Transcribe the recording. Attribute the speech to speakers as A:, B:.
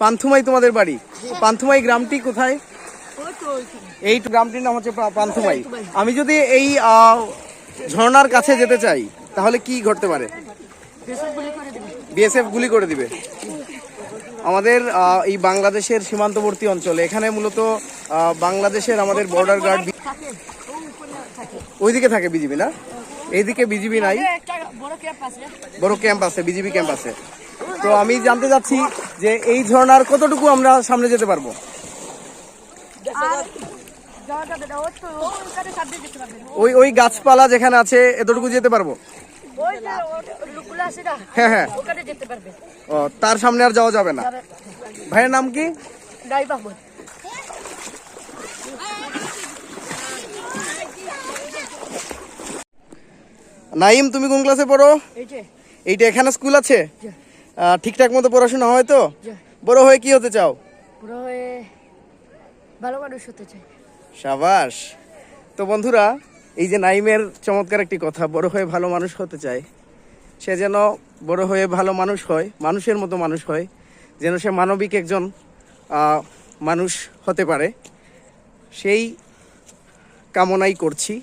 A: পান্থুমাই তোমাদের বাড়ি? পান্থুমাই গ্রামটি কোথায়? এই গ্রামটির নাম হচ্ছে পান্থুমাই। আমি যদি এই ঝর্ণার কাছে যেতে চাই তাহলে কি ঘটতে পারে? বিএসএফ গুলি করে দিবে। আমাদের এই বাংলাদেশের সীমান্তবর্তী অঞ্চলে, এখানে মূলত বাংলাদেশের আমাদের বর্ডার গার্ড ওইদিকে থাকে বিজিবি, না এইদিকে বিজিবি নাই? বড় ক্যাম্প আছে, বিজিবি ক্যাম্প আছে। তো আমি জানতে চাচ্ছি যে এই ঝর্ণার কতটুকু আমরা সামনে যেতে পারবো? ওই ওই গাছপালা যেখানে আছে এতটুকু যেতে পারবো? হ্যাঁ হ্যাঁ। ও, তার সামনে আর যাওয়া যাবে না। ভাইয়ের নাম কি? নাইম, তুমি কোন ক্লাসে পড়ো? এইটা। এখানে স্কুল আছে? ঠিকঠাক মতো পড়াশোনা হয় তো? বড় হয়ে কি হতে চাও?
B: বড় হয়ে ভালো মানুষ হতে চাই।
A: সাবাস। তো বন্ধুরা, এই যে নাইমের চমৎকার একটি কথা, বড় হয়ে ভালো মানুষ হতে চায়। সে যেন বড় হয়ে ভালো মানুষ হয়, মানুষের মতো মানুষ হয়, যেন সে মানবিক একজন মানুষ হতে পারে, সেই কামনাই করছি।